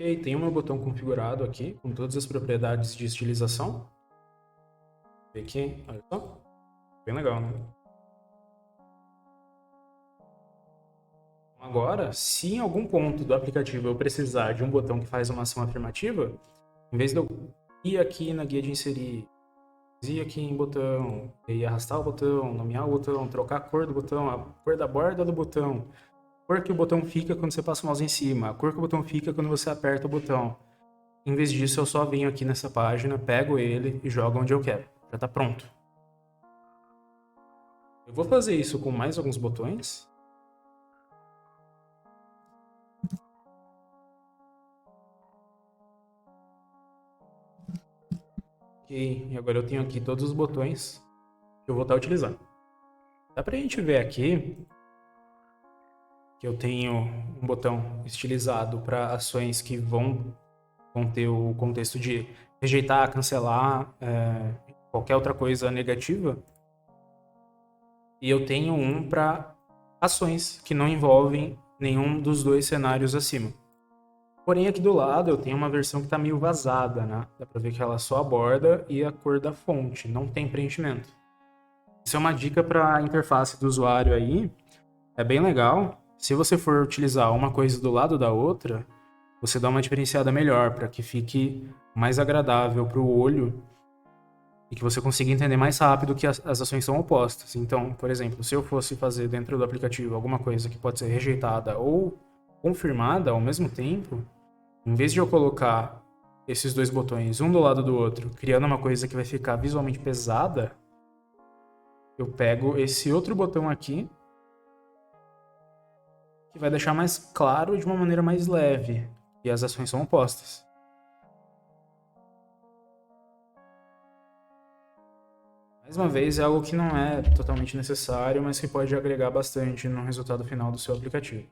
Ok, tem o meu botão configurado aqui, com todas as propriedades de estilização. Vê aqui, olha só. Bem legal, né? Agora, se em algum ponto do aplicativo eu precisar de um botão que faz uma ação afirmativa, em vez de eu ir aqui na guia de inserir, ir aqui em botão, e arrastar o botão, nomear o botão, trocar a cor do botão, a cor da borda do botão, a cor que o botão fica quando você passa o mouse em cima, a cor que o botão fica quando você aperta o botão. Em vez disso, eu só venho aqui nessa página, pego ele e jogo onde eu quero. Já está pronto. Eu vou fazer isso com mais alguns botões. Ok, e agora eu tenho aqui todos os botões que eu vou estar utilizando. Dá pra gente ver aqui que eu tenho um botão estilizado para ações que vão ter o contexto de rejeitar, cancelar, qualquer outra coisa negativa. E eu tenho um para ações que não envolvem nenhum dos dois cenários acima. Porém, aqui do lado eu tenho uma versão que está meio vazada, né? Dá para ver que ela só a borda e a cor da fonte, não tem preenchimento. Isso é uma dica para a interface do usuário aí, é bem legal. Se você for utilizar uma coisa do lado da outra, você dá uma diferenciada melhor para que fique mais agradável para o olho e que você consiga entender mais rápido que as ações são opostas. Então, por exemplo, se eu fosse fazer dentro do aplicativo alguma coisa que pode ser rejeitada ou confirmada ao mesmo tempo, em vez de eu colocar esses dois botões um do lado do outro, criando uma coisa que vai ficar visualmente pesada, eu pego esse outro botão aqui, que vai deixar mais claro de uma maneira mais leve, e as ações são opostas. Mais uma vez, é algo que não é totalmente necessário, mas que pode agregar bastante no resultado final do seu aplicativo.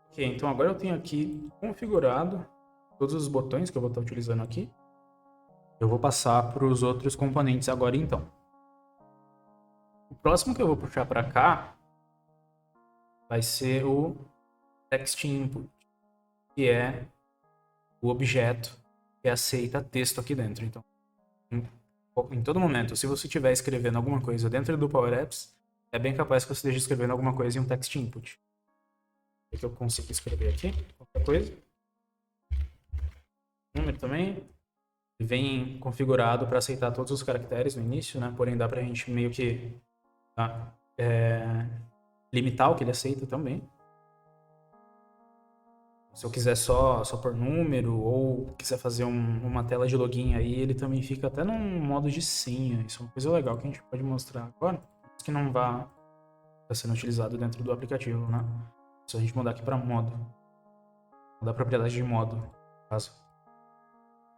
Ok, então agora eu tenho aqui configurado todos os botões que eu vou estar utilizando aqui. Eu vou passar para os outros componentes agora então. O próximo que eu vou puxar para cá vai ser o text input, que é o objeto que aceita texto aqui dentro. Então, em todo momento, se você estiver escrevendo alguma coisa dentro do Power Apps, é bem capaz que você esteja escrevendo alguma coisa em um text input. O que eu consigo escrever aqui? Qualquer coisa. Número também. Vem configurado para aceitar todos os caracteres no início, né? Porém, dá para a gente meio que limitar o que ele aceita também. Se eu quiser só por número ou quiser fazer uma tela de login aí, ele também fica até num modo de senha. Isso é uma coisa legal que a gente pode mostrar agora, que não vai estar sendo utilizado dentro do aplicativo, né? Se a gente mudar aqui para modo, mudar a propriedade de modo, no caso.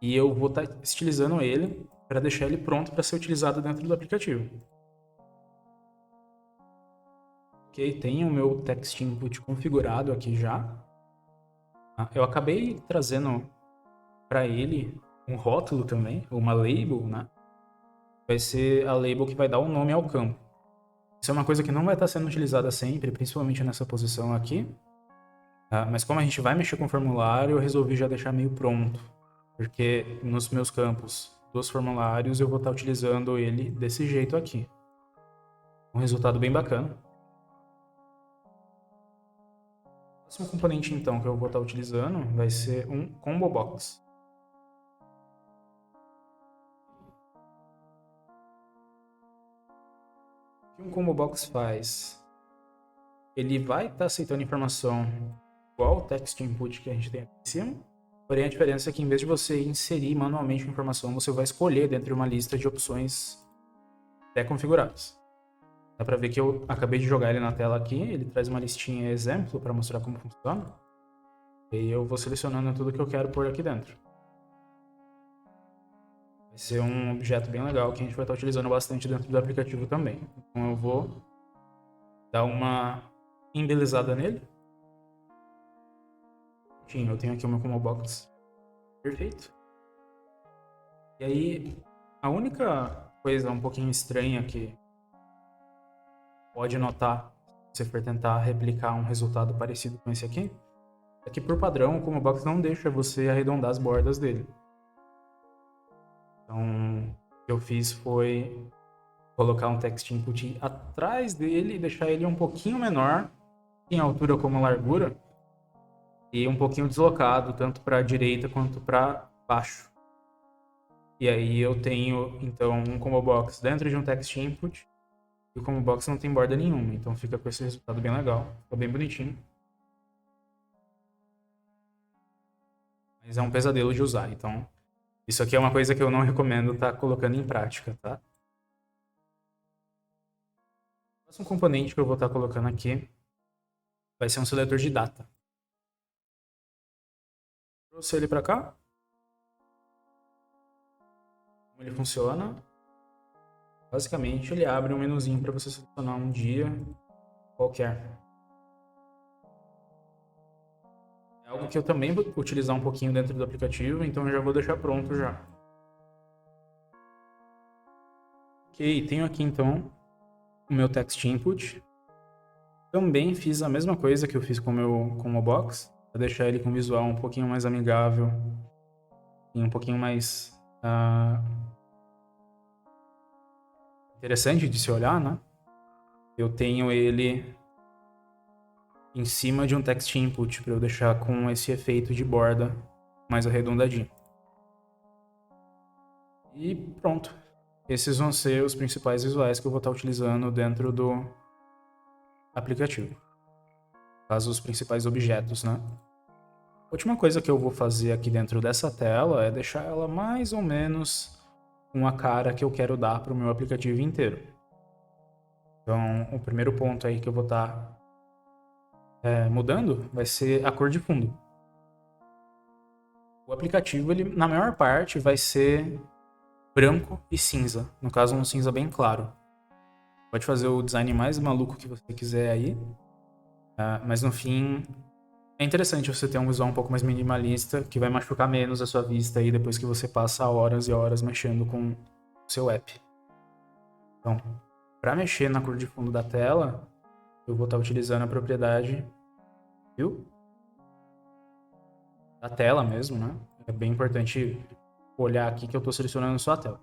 E eu vou estar estilizando ele para deixar ele pronto para ser utilizado dentro do aplicativo. Ok, tenho o meu text input configurado aqui já. Eu acabei trazendo para ele um rótulo também, uma label, né? Vai ser a label que vai dar o nome ao campo. Isso é uma coisa que não vai estar sendo utilizada sempre, principalmente nessa posição aqui. Tá? Mas como a gente vai mexer com o formulário, eu resolvi já deixar meio pronto. Porque nos meus campos dos formulários eu vou estar utilizando ele desse jeito aqui. Um resultado bem bacana. O próximo componente então que eu vou estar utilizando vai ser um combo box. O que um combo box faz? Ele vai estar aceitando informação igual o text input que a gente tem aqui em cima, porém a diferença é que em vez de você inserir manualmente a informação, você vai escolher dentro de uma lista de opções pré-configuradas. Dá pra ver que eu acabei de jogar ele na tela aqui, ele traz uma listinha exemplo para mostrar como funciona. E eu vou selecionando tudo que eu quero pôr aqui dentro. Vai ser um objeto bem legal que a gente vai estar utilizando bastante dentro do aplicativo também. Então eu vou dar uma embelezada nele. Eu tenho aqui o meu combo box perfeito. E aí, a única coisa um pouquinho estranha que pode notar se você for tentar replicar um resultado parecido com esse aqui, É que por padrão o combo box não deixa você arredondar as bordas dele. Então, o que eu fiz foi colocar um text input atrás dele e deixar ele um pouquinho menor em altura como largura e um pouquinho deslocado, tanto para a direita quanto para baixo. E aí eu tenho, então, um combo box dentro de um text input e o combo box não tem borda nenhuma, então fica com esse resultado bem legal, fica bem bonitinho. Mas é um pesadelo de usar, então isso aqui é uma coisa que eu não recomendo estar colocando em prática, tá? O próximo componente que eu vou estar colocando aqui vai ser um seletor de data. Trouxe ele para cá. Como ele funciona? Basicamente, ele abre um menuzinho para você selecionar um dia qualquer. É algo que eu também vou utilizar um pouquinho dentro do aplicativo, então eu já vou deixar pronto já. Ok, tenho aqui então o meu text input. Também fiz a mesma coisa que eu fiz com o meu combo box, para deixar ele com um visual um pouquinho mais amigável e um pouquinho mais interessante de se olhar, né? Eu tenho ele em cima de um text input para eu deixar com esse efeito de borda mais arredondadinho. E pronto. Esses vão ser os principais visuais que eu vou estar utilizando dentro do aplicativo. Caso os principais objetos, né? A última coisa que eu vou fazer aqui dentro dessa tela é deixar ela mais ou menos com a cara que eu quero dar para o meu aplicativo inteiro. Então, o primeiro ponto aí que eu vou estar mudando vai ser a cor de fundo. O aplicativo, ele, na maior parte, vai ser branco e cinza. No caso, um cinza bem claro. Pode fazer o design mais maluco que você quiser aí. Mas no fim, é interessante você ter um visual um pouco mais minimalista, que vai machucar menos a sua vista aí depois que você passa horas e horas mexendo com o seu app. Então, para mexer na cor de fundo da tela, eu vou estar utilizando a propriedade, viu? Da tela mesmo, né? É bem importante olhar aqui que eu estou selecionando só a tela.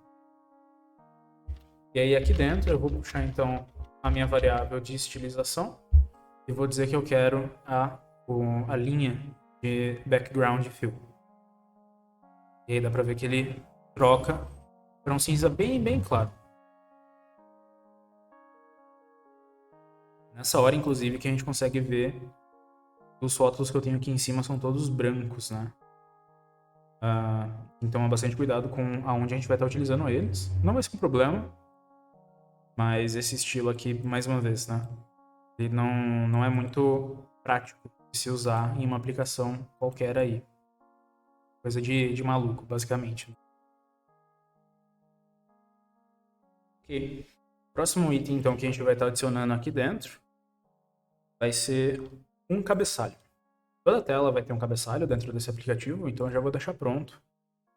E aí aqui dentro eu vou puxar então a minha variável de estilização e vou dizer que eu quero a linha de background fill. E aí dá para ver que ele troca para um cinza bem claro. Nessa hora, inclusive, que a gente consegue ver os rótulos que eu tenho aqui em cima são todos brancos, né? Então é bastante cuidado com aonde a gente vai estar utilizando eles. Não vai ser um problema, mas esse estilo aqui, mais uma vez, né? Ele não é muito prático de se usar em uma aplicação qualquer aí. Coisa de maluco, basicamente. Ok. Próximo item, então, que a gente vai estar adicionando aqui dentro vai ser um cabeçalho. Toda tela vai ter um cabeçalho dentro desse aplicativo, então eu já vou deixar pronto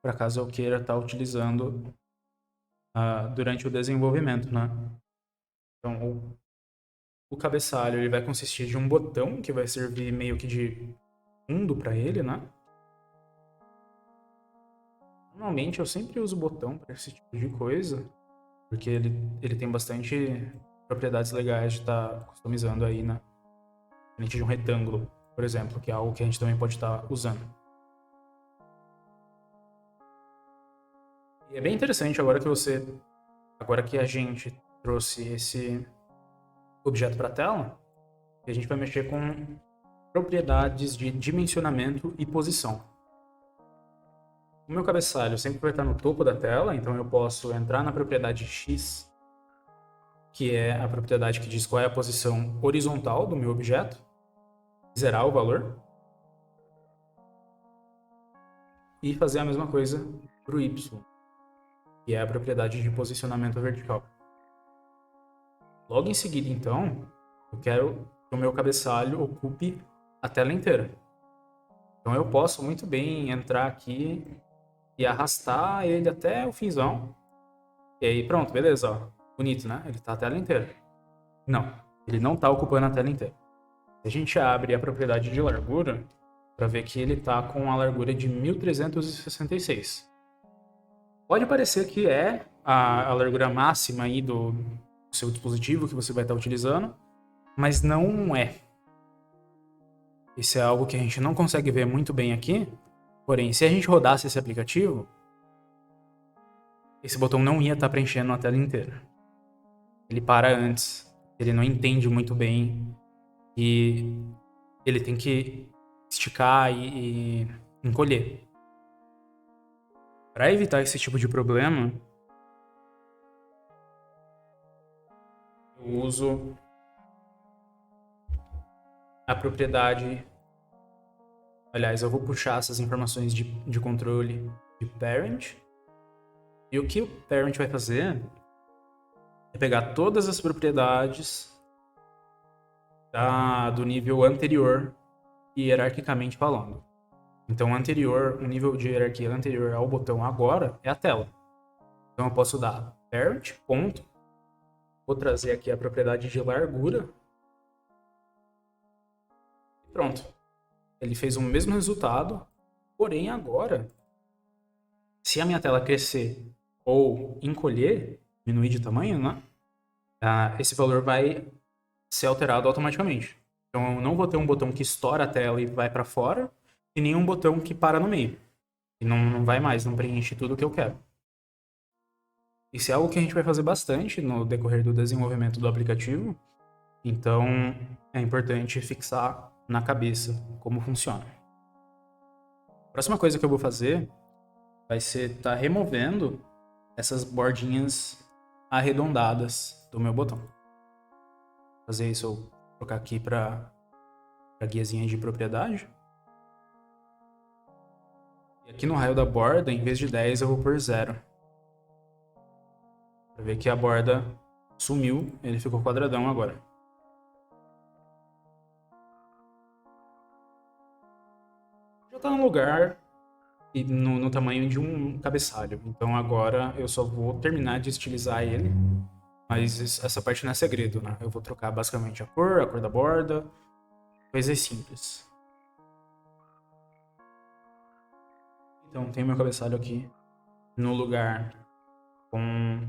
para caso eu queira estar utilizando durante o desenvolvimento, né? Então, o cabeçalho ele vai consistir de um botão que vai servir meio que de fundo para ele, né? Normalmente eu sempre uso botão para esse tipo de coisa, porque ele tem bastante propriedades legais de estar customizando aí, né? Diferente de um retângulo, por exemplo, que é algo que a gente também pode estar usando. E é bem interessante agora que a gente trouxe esse objeto para a tela, que a gente vai mexer com propriedades de dimensionamento e posição. O meu cabeçalho sempre vai estar no topo da tela, então eu posso entrar na propriedade X, que é a propriedade que diz qual é a posição horizontal do meu objeto, zerar o valor, e fazer a mesma coisa para o Y, que é a propriedade de posicionamento vertical. Logo em seguida, então, eu quero que o meu cabeçalho ocupe a tela inteira. Então eu posso muito bem entrar aqui e arrastar ele até o finzão. E aí pronto, beleza, ó. Bonito, né? Ele tá a tela inteira. Não, ele não tá ocupando a tela inteira. Se a gente abre a propriedade de largura, para ver que ele está com a largura de 1366. Pode parecer que é a largura máxima aí do seu dispositivo que você vai estar utilizando, mas não é. Isso é algo que a gente não consegue ver muito bem aqui, porém, se a gente rodasse esse aplicativo, esse botão não ia estar preenchendo a tela inteira. Ele para antes, ele não entende muito bem e ele tem que esticar e encolher. Para evitar esse tipo de problema, eu uso a propriedade. Aliás, eu vou puxar essas informações de controle de parent. E o que o parent vai fazer é pegar todas as propriedades do nível anterior, hierarquicamente falando. Então, o nível de hierarquia anterior ao botão agora é a tela. Então, eu posso dar parent, ponto. Vou trazer aqui a propriedade de largura. E pronto. Ele fez o mesmo resultado, porém agora, se a minha tela crescer ou encolher, diminuir de tamanho, né? Esse valor vai ser alterado automaticamente. Então, eu não vou ter um botão que estoura a tela e vai para fora, e nenhum botão que para no meio. E não vai mais, não preenche tudo o que eu quero. Isso é algo que a gente vai fazer bastante no decorrer do desenvolvimento do aplicativo. Então, é importante fixar na cabeça como funciona. A próxima coisa que eu vou fazer vai ser estar removendo essas bordinhas arredondadas do meu botão. Vou fazer isso, eu vou colocar aqui para a guiazinha de propriedade. E aqui no raio da borda, em vez de 10, eu vou pôr 0. Para ver que a borda sumiu, ele ficou quadradão agora. Já está no lugar e no tamanho de um cabeçalho. Então agora eu só vou terminar de estilizar ele. Mas essa parte não é segredo, né? Eu vou trocar basicamente a cor da borda, coisas simples. Então tem meu cabeçalho aqui no lugar com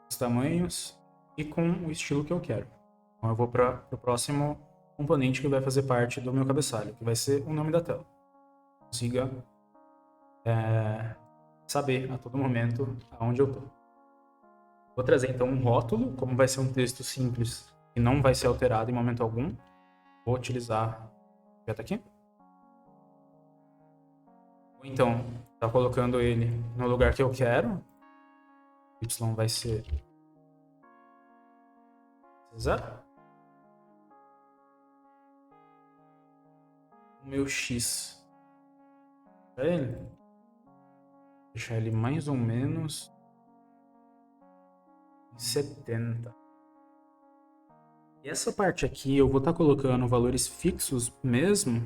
os tamanhos e com o estilo que eu quero. Então eu vou para o próximo componente que vai fazer parte do meu cabeçalho, que vai ser o nome da tela. Consiga saber a todo momento aonde eu estou. Vou trazer então um rótulo, como vai ser um texto simples e não vai ser alterado em momento algum. Vou utilizar o objeto aqui. Ou então, tá colocando ele no lugar que eu quero. Y vai ser 0. O meu X para ele. Deixar ele mais ou menos 70. E essa parte aqui eu vou estar colocando valores fixos mesmo,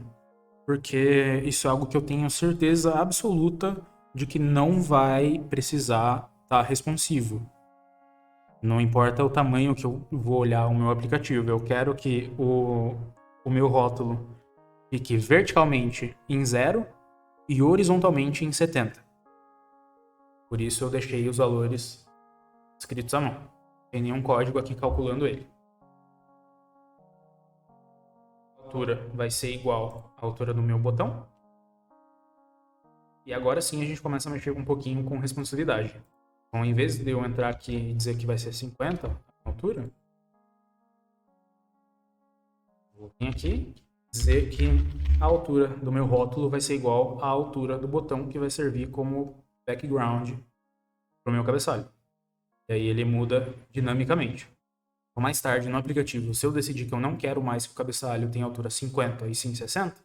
porque isso é algo que eu tenho certeza absoluta de que não vai precisar estar responsivo. Não importa o tamanho que eu vou olhar o meu aplicativo, eu quero que o meu rótulo fique verticalmente em 0 e horizontalmente em 70. Por isso eu deixei os valores escritos à mão. Tem nenhum código aqui calculando ele. A altura vai ser igual à altura do meu botão. E agora sim a gente começa a mexer um pouquinho com responsividade. Então, em vez de eu entrar aqui e dizer que vai ser 50 a altura, vou vir aqui dizer que a altura do meu rótulo vai ser igual à altura do botão que vai servir como background para o meu cabeçalho. E aí ele muda dinamicamente. Então, mais tarde no aplicativo, se eu decidir que eu não quero mais que o cabeçalho tenha altura 50 e sim 60,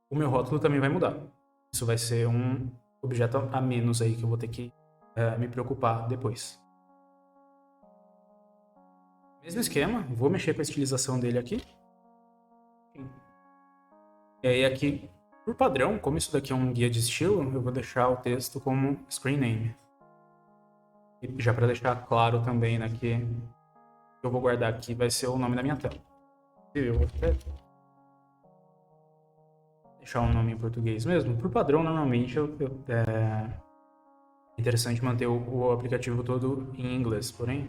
o meu rótulo também vai mudar. Isso vai ser um objeto a menos aí que eu vou ter que me preocupar depois. Mesmo esquema, vou mexer com a estilização dele aqui. E aí aqui, por padrão, como isso daqui é um guia de estilo, eu vou deixar o texto como screen name. E já para deixar claro também, né, que eu vou guardar aqui vai ser o nome da minha tela. Eu vou deixar um nome em português mesmo. Por padrão, normalmente é interessante manter o aplicativo todo em inglês, porém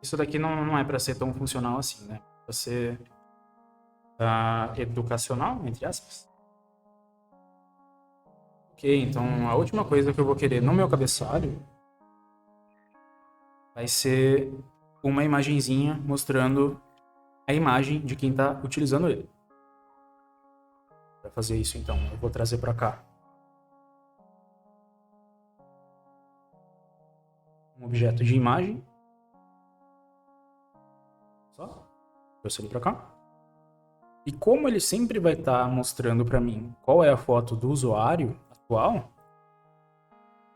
isso daqui não é para ser tão funcional assim, né? Para ser educacional, entre aspas. Ok, então a última coisa que eu vou querer no meu cabeçalho vai ser uma imagenzinha mostrando a imagem de quem está utilizando ele. Para fazer isso, então, eu vou trazer para cá um objeto de imagem. Só trouxe ele para cá. E como ele sempre vai estar mostrando para mim qual é a foto do usuário atual,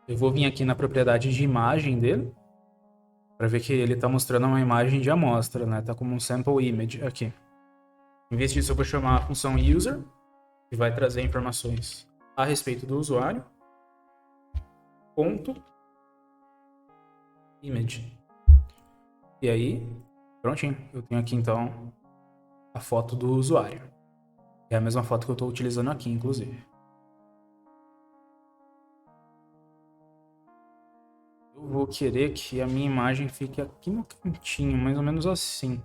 eu vou vir aqui na propriedade de imagem dele para ver que ele está mostrando uma imagem de amostra, né? Tá como um sample image aqui. Em vez disso, eu vou chamar a função user, que vai trazer informações a respeito do usuário, ponto image. E aí, prontinho. Eu tenho aqui então a foto do usuário. É a mesma foto que eu estou utilizando aqui, inclusive. Eu vou querer que a minha imagem fique aqui no cantinho, mais ou menos assim.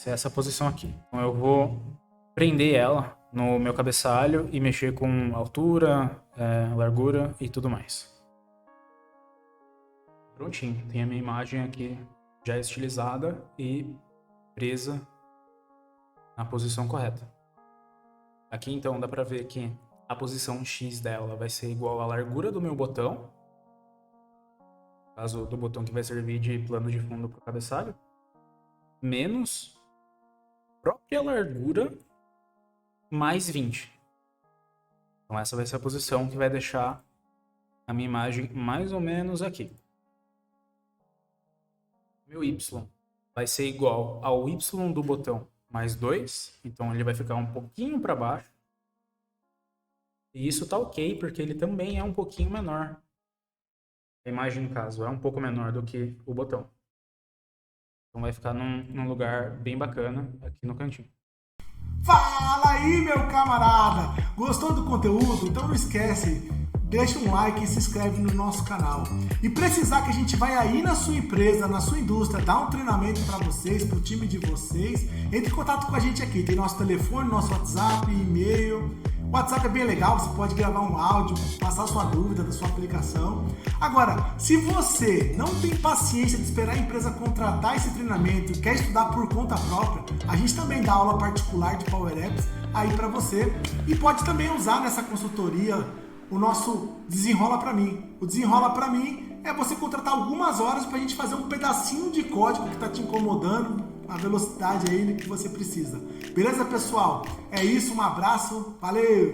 Essa posição aqui. Então eu vou prender ela no meu cabeçalho e mexer com altura, largura e tudo mais. Prontinho, tem a minha imagem aqui já estilizada e presa na posição correta. Aqui então dá para ver que a posição X dela vai ser igual à largura do meu botão, no caso do botão que vai servir de plano de fundo para o cabeçalho, menos própria largura mais 20. Então essa vai ser a posição que vai deixar a minha imagem mais ou menos aqui. Meu Y vai ser igual ao Y do botão mais 2, então ele vai ficar um pouquinho para baixo. E isso tá ok, porque ele também é um pouquinho menor. A imagem, no caso, é um pouco menor do que o botão. Então vai ficar num lugar bem bacana aqui no cantinho. Fala aí, meu camarada! Gostou do conteúdo? Então não esquece, deixa um like e se inscreve no nosso canal. E precisar que a gente vai aí na sua empresa, na sua indústria, dar um treinamento para vocês, para o time de vocês, entre em contato com a gente aqui. Tem nosso telefone, nosso WhatsApp, e-mail. O WhatsApp é bem legal, você pode gravar um áudio, passar sua dúvida da sua aplicação. Agora, se você não tem paciência de esperar a empresa contratar esse treinamento e quer estudar por conta própria, a gente também dá aula particular de Power Apps aí para você e pode também usar nessa consultoria o nosso Desenrola Pra Mim. O Desenrola Pra Mim é você contratar algumas horas para a gente fazer um pedacinho de código que está te incomodando, a velocidade aí que você precisa. Beleza, pessoal? É isso, um abraço, valeu!